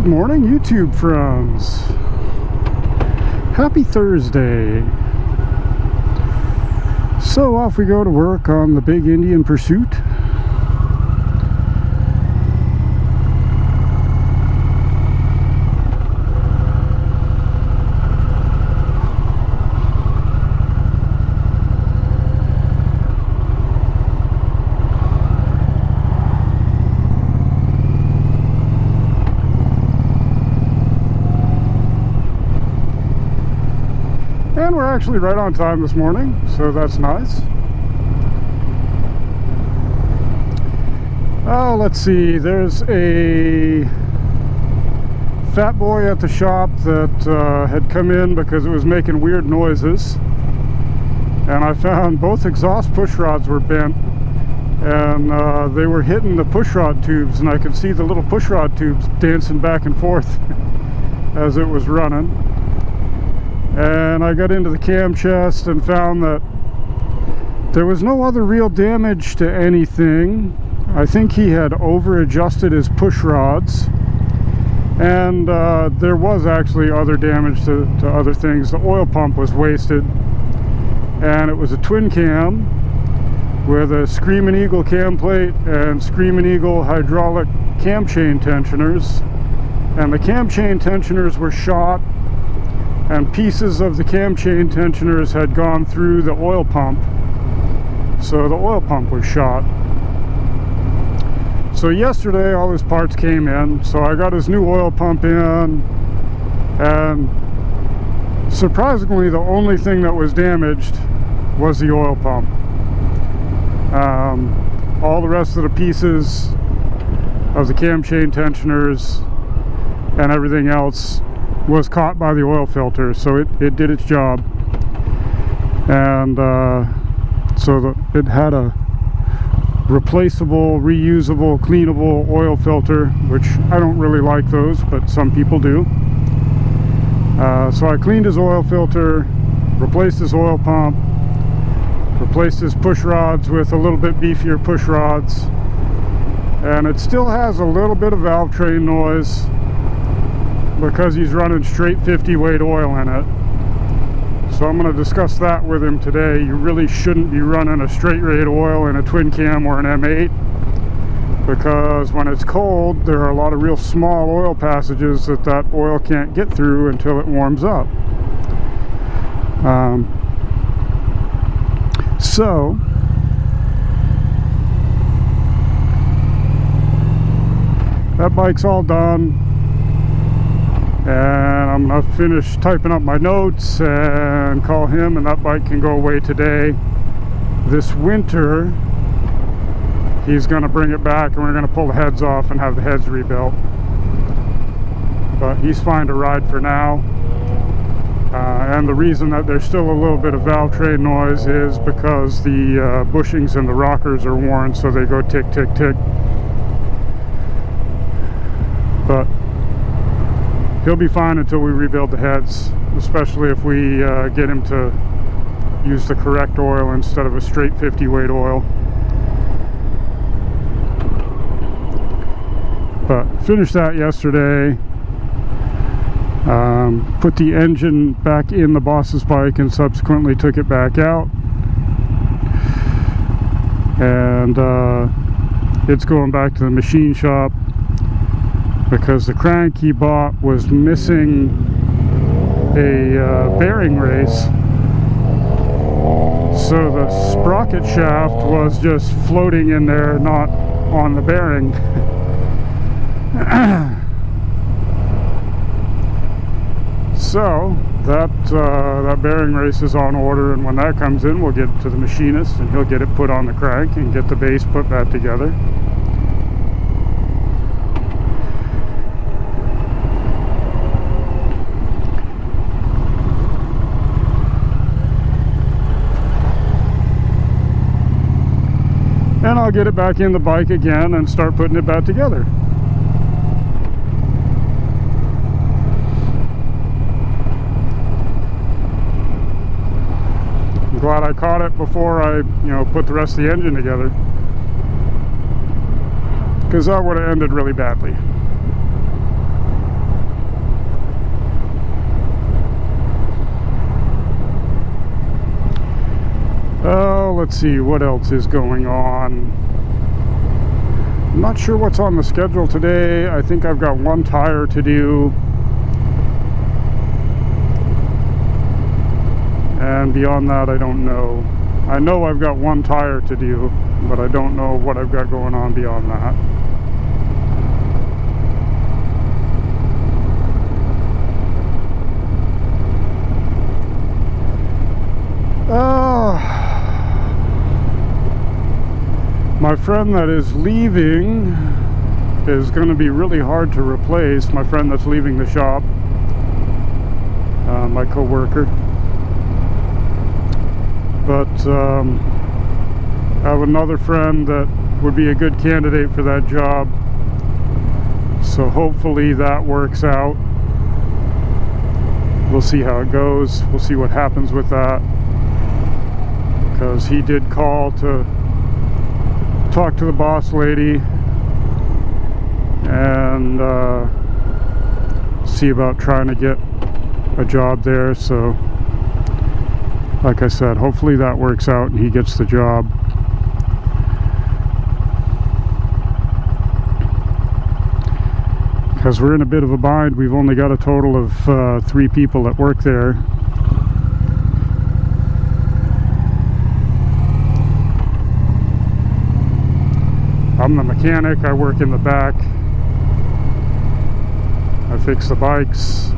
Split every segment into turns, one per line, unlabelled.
Good morning, YouTube friends. Happy Thursday. So off we go to work on the big Indian pursuit. And we're actually right on time this morning, so that's nice. Oh, let's see, there's a fat boy at the shop that had come in because it was making weird noises. And I found both exhaust push rods were bent, and they were hitting the push rod tubes, and I could see the little push rod tubes dancing back and forth as it was running. And I got into the cam chest and found that there was no other real damage to anything. I think he had over adjusted his push rods, and there was actually other damage to other things. The oil pump was wasted, and it was a twin cam with a Screaming Eagle cam plate and Screaming Eagle hydraulic cam chain tensioners, and the cam chain tensioners were shot, and pieces of the cam chain tensioners had gone through the oil pump, so the oil pump was shot. So yesterday all his parts came in, so I got his new oil pump in, and surprisingly the only thing that was damaged was the oil pump. All the rest of the pieces of the cam chain tensioners and everything else was caught by the oil filter, so it did its job. And it had a replaceable, reusable, cleanable oil filter, which I don't really like those, but some people do. So I cleaned his oil filter, replaced his oil pump, replaced his push rods with a little bit beefier push rods, and it still has a little bit of valve train noise because he's running straight 50 weight oil in it. So I'm going to discuss that with him today. You really shouldn't be running a straight rate oil in a twin cam or an M8, because when it's cold there are a lot of real small oil passages that oil can't get through until it warms up. So that bike's all done, and I'm going to finish typing up my notes and call him, and that bike can go away today. This winter he's going to bring it back, and we're going to pull the heads off and have the heads rebuilt. But he's fine to ride for now. And the reason that there's still a little bit of valve train noise is because the bushings and the rockers are worn, so they go tick, tick, tick. But he'll be fine until we rebuild the heads, especially if we get him to use the correct oil instead of a straight 50 weight oil. But finished that yesterday. Put the engine back in the boss's bike and subsequently took it back out. And it's going back to the machine shop because the crank he bought was missing a bearing race, so the sprocket shaft was just floating in there, not on the bearing. So that bearing race is on order, and when that comes in we'll get it to the machinist and he'll get it put on the crank and get the base put back together. And I'll get it back in the bike again and start putting it back together. I'm glad I caught it before I, put the rest of the engine together, because that would have ended really badly. Well, let's see what else is going on. I'm not sure what's on the schedule today. I think I've got one tire to do. And beyond that, I don't know. I know I've got one tire to do, but I don't know what I've got going on beyond that. My friend that is leaving is going to be really hard to replace. My friend that's leaving the shop, my co-worker. But I have another friend that would be a good candidate for that job. So hopefully that works out. We'll see how it goes. We'll see what happens with that. Because he did call to talk to the boss lady and see about trying to get a job there. So like I said, hopefully that works out and he gets the job. Because we're in a bit of a bind. We've only got a total of 3 people that work there. I'm the mechanic. I work in the back. I fix the bikes.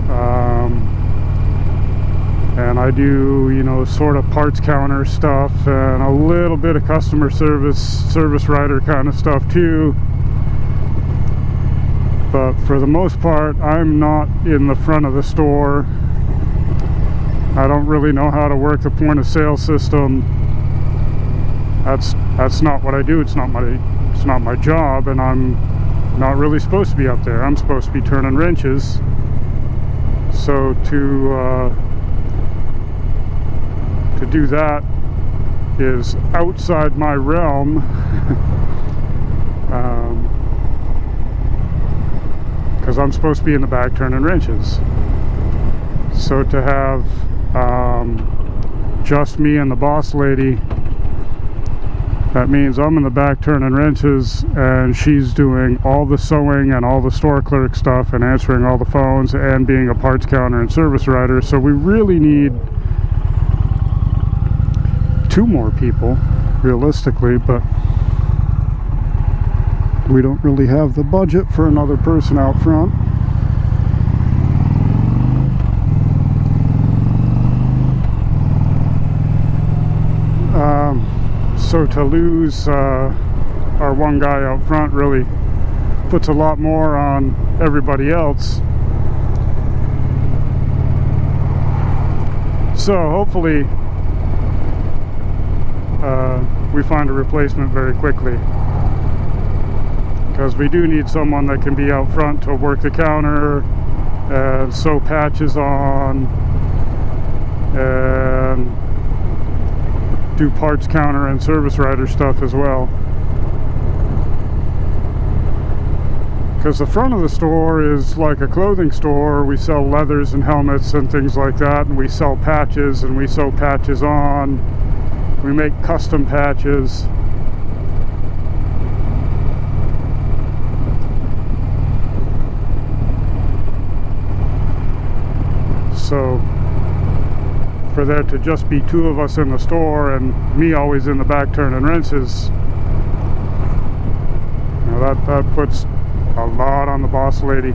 And I do, you know, sort of parts counter stuff and a little bit of customer service writer kind of stuff too. But for the most part, I'm not in the front of the store. I don't really know how to work the point of sale system. That's not what I do. It's not my job, and I'm not really supposed to be up there. I'm supposed to be turning wrenches. So to do that is outside my realm. Because I'm supposed to be in the back turning wrenches. So to have just me and the boss lady, that means I'm in the back turning wrenches and she's doing all the sewing and all the store clerk stuff and answering all the phones and being a parts counter and service writer. So we really need 2 more people, realistically, but we don't really have the budget for another person out front. So to lose our one guy out front really puts a lot more on everybody else. So hopefully we find a replacement very quickly, because we do need someone that can be out front to work the counter and sew patches on and do parts counter and service writer stuff as well. Because the front of the store is like a clothing store. We sell leathers and helmets and things like that, and we sell patches and we sew patches on. We make custom patches. So for there to just be 2 of us in the store and me always in the back turning wrenches, you know, that puts a lot on the boss lady,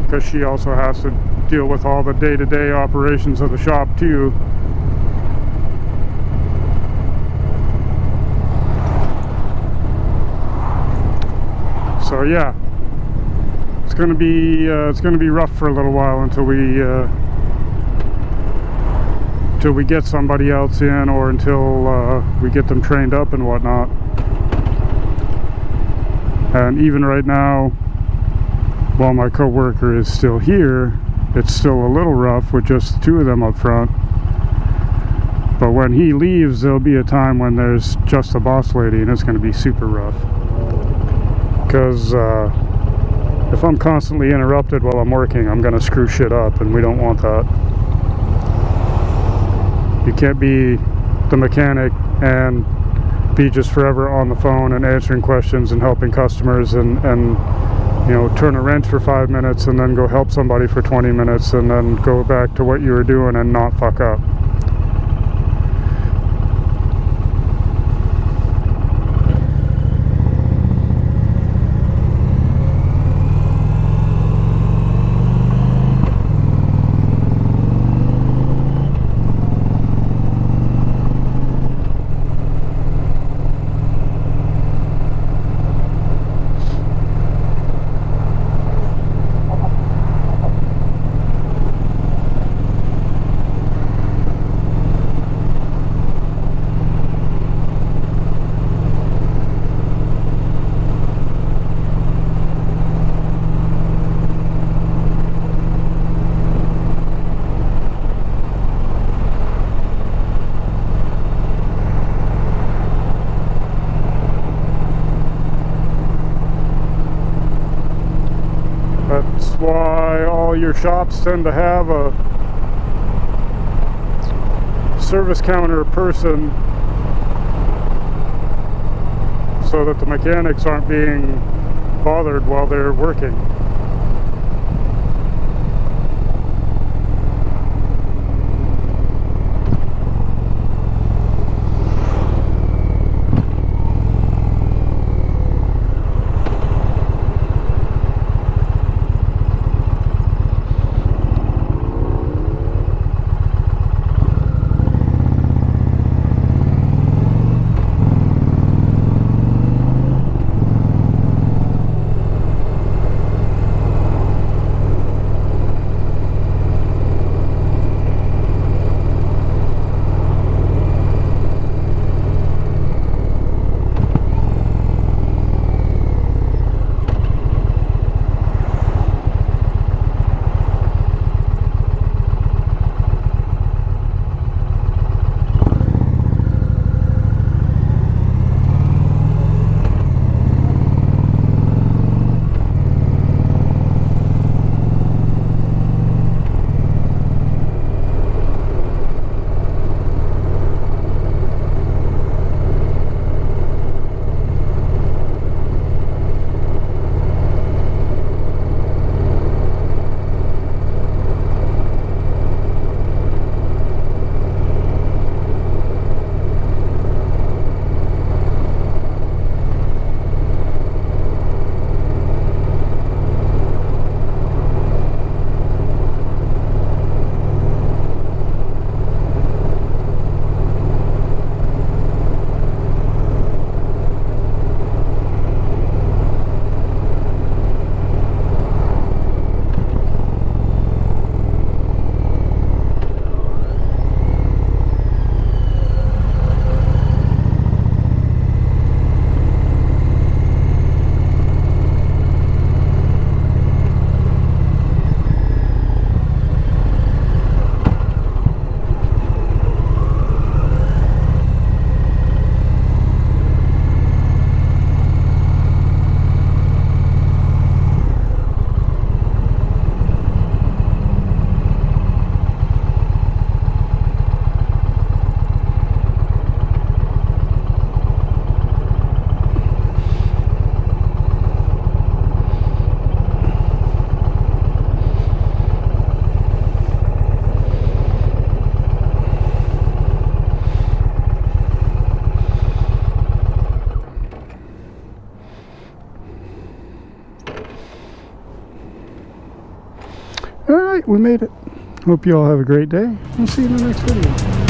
because she also has to deal with all the day-to-day operations of the shop too. So yeah, it's gonna be rough for a little while until we get somebody else in, or until we get them trained up and whatnot. And even right now, while my co-worker is still here, it's still a little rough with just 2 of them up front. But when he leaves, there'll be a time when there's just the boss lady, and it's going to be super rough. Because if I'm constantly interrupted while I'm working, I'm going to screw shit up, and we don't want that. You can't be the mechanic and be just forever on the phone and answering questions and helping customers and you know, turn a wrench for 5 minutes and then go help somebody for 20 minutes and then go back to what you were doing and not fuck up. That's why all your shops tend to have a service counter person, so that the mechanics aren't being bothered while they're working. Alright, we made it. Hope you all have a great day. We'll see you in the next video.